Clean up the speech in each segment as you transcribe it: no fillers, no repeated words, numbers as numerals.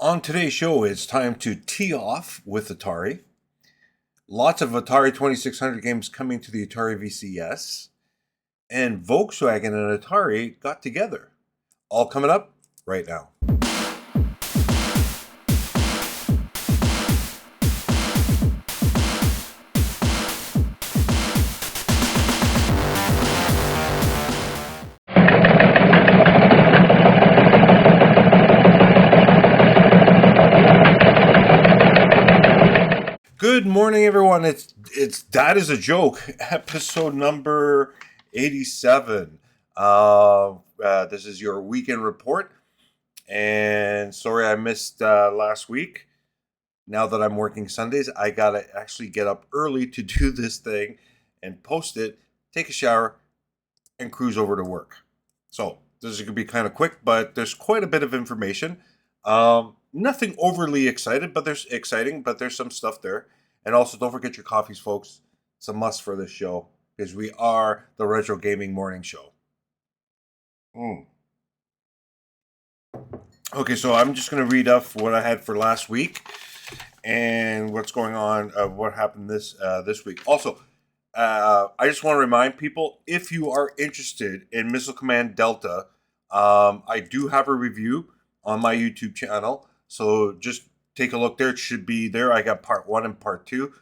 On today's show, it's time to tee off with Atari. Lots of Atari 2600 games coming to the Atari VCS. And Volkswagen and Atari got together. All coming up right now. Good morning, everyone. It's Dadisajoke, episode number 87. This is your weekend report, and sorry I missed last week. Now that I'm working Sundays, I gotta actually get up early to do this thing and post it, take a shower, and cruise over to work. So this is gonna be kind of quick, but there's quite a bit of information. Nothing overly exciting, but there's some stuff there. And also, don't forget your coffees, folks. It's a must for this show because we are the Retro Gaming Morning Show. Okay, so I'm just going to read off what I had for last week and what's going on, what happened this week. Also, I just want to remind people, if you are interested in Missile Command Delta, I do have a review on my YouTube channel. So just take a look there. It should be there. I got part 1 and part 2.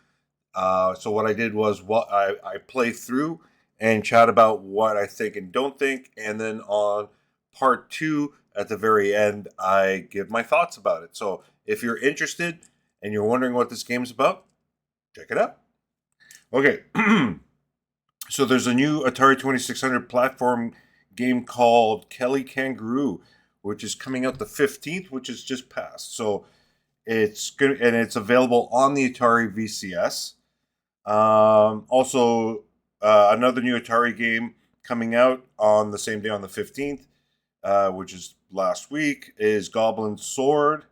So what I did was I play through and chat about what I think and don't think. And then on part 2, at the very end, I give my thoughts about it. So if you're interested and you're wondering what this game's about, check it out. Okay. So there's a new Atari 2600 platform game called Kelly Kangaroo, which is coming out the 15th, which is just passed. So it's good, and it's available on the Atari VCS. Also, another new Atari game coming out on the same day, on the 15th, which is last week, is Goblin Sword.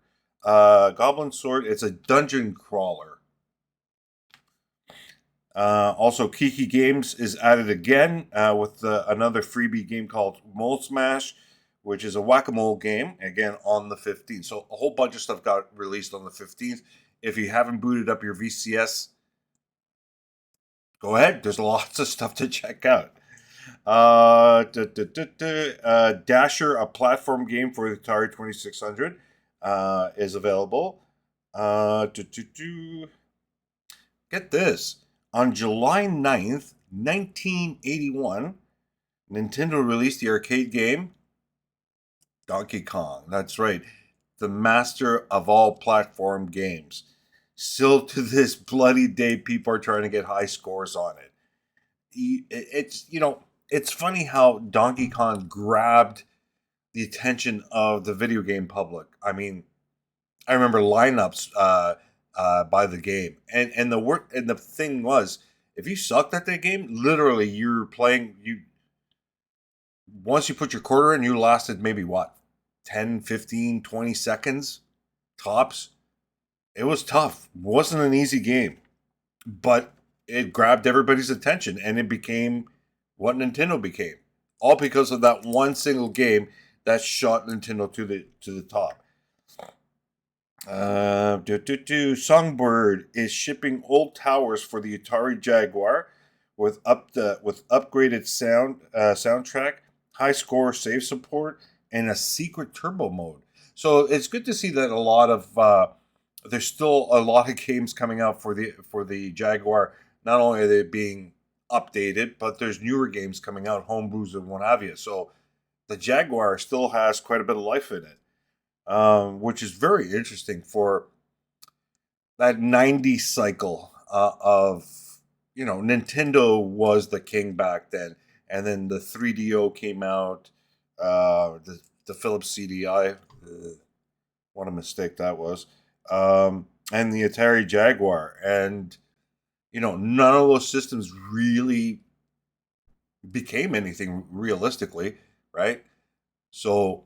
Goblin Sword, it's a dungeon crawler. Also, Kiki Games is added again with another freebie game called Mole Smash, which is a whack-a-mole game, again, on the 15th. So a whole bunch of stuff got released on the 15th. If you haven't booted up your VCS, go ahead. There's lots of stuff to check out. Dasher, a platform game for the Atari 2600, is available. Get this. On July 9th, 1981, Nintendo released the arcade game Donkey Kong. That's right. The master of all platform games. Still to this bloody day, people are trying to get high scores on it. It's funny how Donkey Kong grabbed the attention of the video game public. I mean, I remember lineups by the game. And the thing was, if you sucked at that game, literally you're playing, once you put your quarter in, you lasted maybe 10, 15, 20 seconds tops. It was tough. It wasn't an easy game, but it grabbed everybody's attention and it became what Nintendo became. All because of that one single game that shot Nintendo to the top. Songbird is shipping old towers for the Atari Jaguar with upgraded soundtrack, high score save support, and a secret turbo mode. So it's good to see that there's still a lot of games coming out for the Jaguar. Not only are they being updated, but there's newer games coming out, homebrews and what have you. So the Jaguar still has quite a bit of life in it, which is very interesting for that 90s cycle of, Nintendo was the king back then. And then the 3DO came out, the Philips CDI, what a mistake that was, and the Atari Jaguar. And, none of those systems really became anything realistically, right? So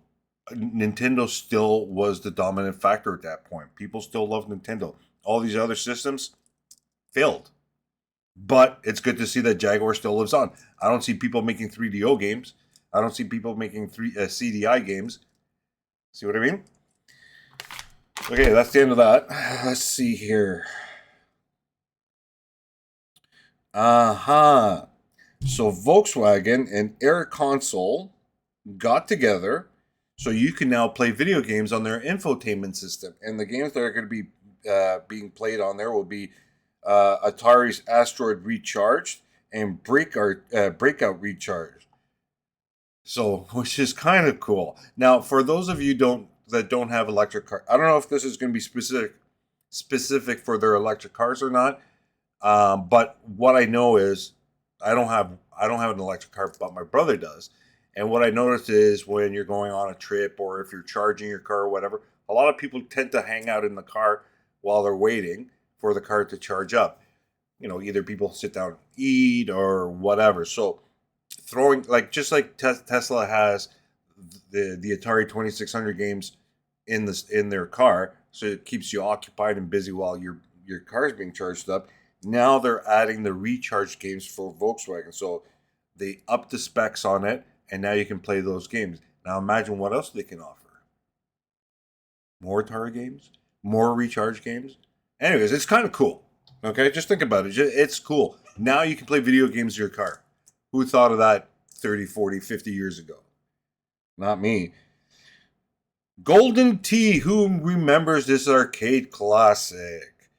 Nintendo still was the dominant factor at that point. People still loved Nintendo. All these other systems failed. But it's good to see that Jaguar still lives on. I don't see people making 3DO games. I don't see people making CDI games. See what I mean? Okay, that's the end of that. Let's see here. Uh-huh. So Volkswagen and Air Console got together so you can now play video games on their infotainment system. And the games that are going to be being played on there will be Atari's Asteroid Recharged and Breakout Recharged. So, which is kind of cool. Now, for those of you that don't have electric car, I don't know if this is going to be specific for their electric cars or not. But what I know is I don't have an electric car, but my brother does. And what I noticed is when you're going on a trip or if you're charging your car or whatever, a lot of people tend to hang out in the car while they're waiting for the car to charge up. Either people sit down and eat or whatever. So throwing just like Tesla has the Atari 2600 games in their car, so it keeps you occupied and busy while your car is being charged up. Now they're adding the recharge games for Volkswagen, so they up the specs on it, and now you can play those games. Now imagine what else they can offer: more Atari games, more recharge games. Anyways, it's kind of cool. Okay, just think about it. It's cool. Now you can play video games in your car. Who thought of that 30, 40, 50 years ago? Not me. Golden Tee, who remembers this arcade classic?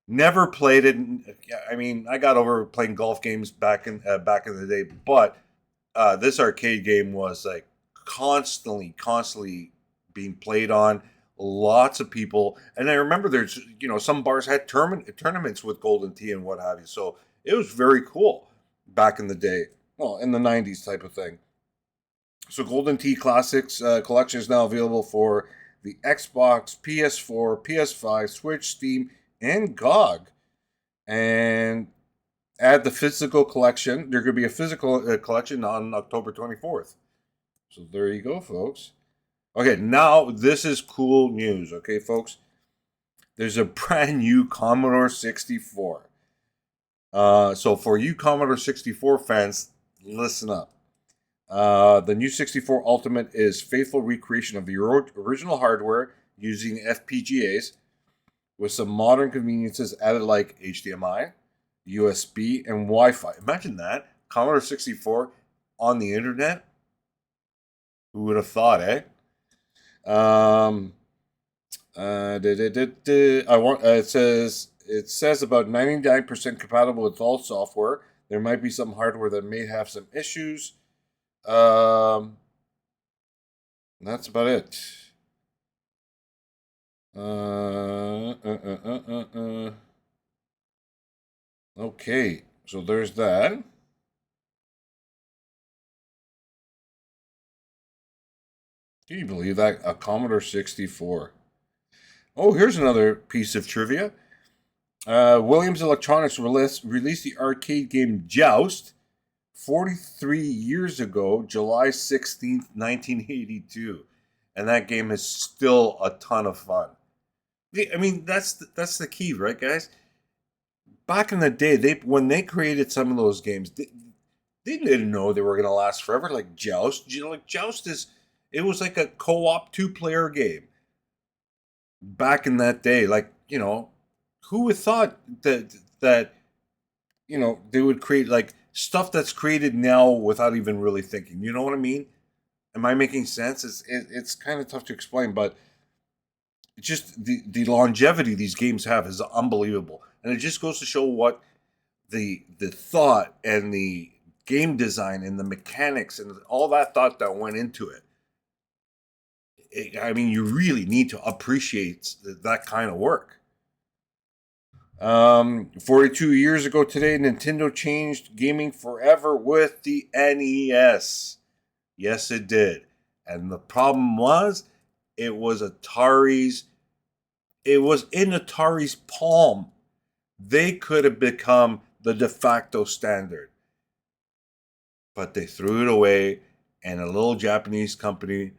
Never played it. I mean, I got over playing golf games back in the day, but this arcade game was like constantly being played on. Lots of people, and I remember there's some bars had tournaments with Golden Tee and what have you. So it was very cool back in the day. Well, in the '90s type of thing. So Golden Tee Classics collection is now available for the Xbox, PS4, PS5, Switch, Steam, and GOG. And add the physical collection. There could be a physical collection on October 24th. So there you go, folks. Okay, now this is cool news, okay, folks? There's a brand new Commodore 64. So for you Commodore 64 fans, listen up. The new 64 Ultimate is faithful recreation of the original hardware using FPGAs with some modern conveniences added like HDMI, USB, and Wi-Fi. Imagine that. Commodore 64 on the internet. Who would have thought, eh? It says about 99% compatible with all software. There might be some hardware that may have some issues. That's about it. Okay, so there's that. Can you believe that? A Commodore 64. Oh, here's another piece of trivia. Williams Electronics released the arcade game Joust 43 years ago, July 16th, 1982. And that game is still a ton of fun. I mean, that's the key, right, guys? Back in the day, when they created some of those games, they didn't know they were going to last forever. Like Joust, Joust it was like a co-op two-player game back in that day. Like who would thought that they would create like stuff that's created now without even really thinking. You know what I mean? Am I making sense? It's kind of tough to explain, but it's just the longevity these games have is unbelievable, and it just goes to show what the thought and the game design and the mechanics and all that thought that went into it. I mean, you really need to appreciate that kind of work. 42 years ago today, Nintendo changed gaming forever with the NES. Yes, it did. And the problem was, it was it was in Atari's palm. They could have become the de facto standard. But they threw it away, and a little Japanese company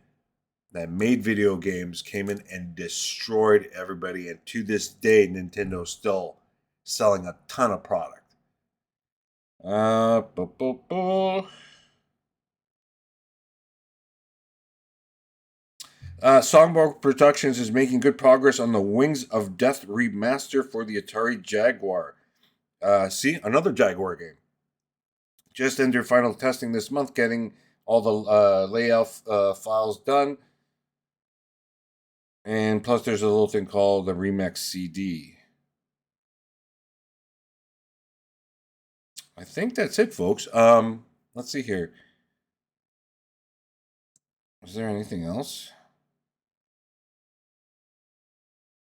that made video games came in and destroyed everybody. And to this day, Nintendo's still selling a ton of product. Songboard Productions is making good progress on the Wings of Death remaster for the Atari Jaguar. See, another Jaguar game. Just entered final testing this month, getting all the layout files done. And plus, there's a little thing called the Remix CD. I think that's it, folks. Let's see here. Is there anything else?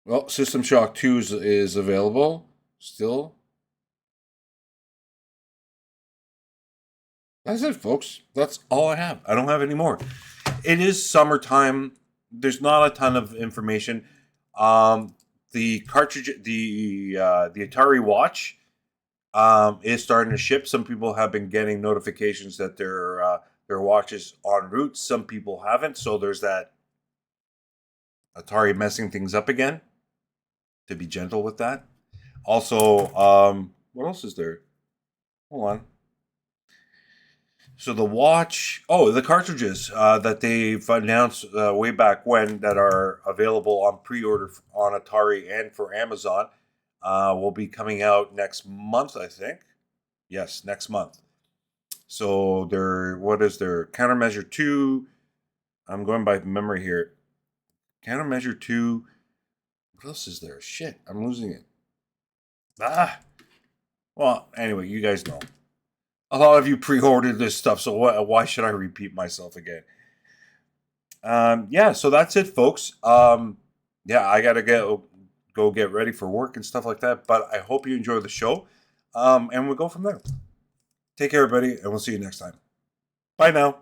Well, System Shock 2 is available still. That's it, folks. That's all I have. I don't have any more. It is summertime. There's not a ton of information. The cartridge, the Atari Watch, is starting to ship. Some people have been getting notifications that their watch is en route. Some people haven't. So there's that Atari messing things up again. To be gentle with that. Also, what else is there? Hold on. So the watch, the cartridges that they've announced way back when that are available on pre-order on Atari and for Amazon will be coming out next month, I think. Yes, next month. So what is their Countermeasure 2? I'm going by memory here. Countermeasure 2. What else is there? Shit, I'm losing it. Well, anyway, you guys know. A lot of you pre-ordered this stuff, so why should I repeat myself again? Yeah, so that's it, folks. Yeah, I gotta go get ready for work and stuff like that. But I hope you enjoy the show, and we'll go from there. Take care, everybody, and we'll see you next time. Bye now.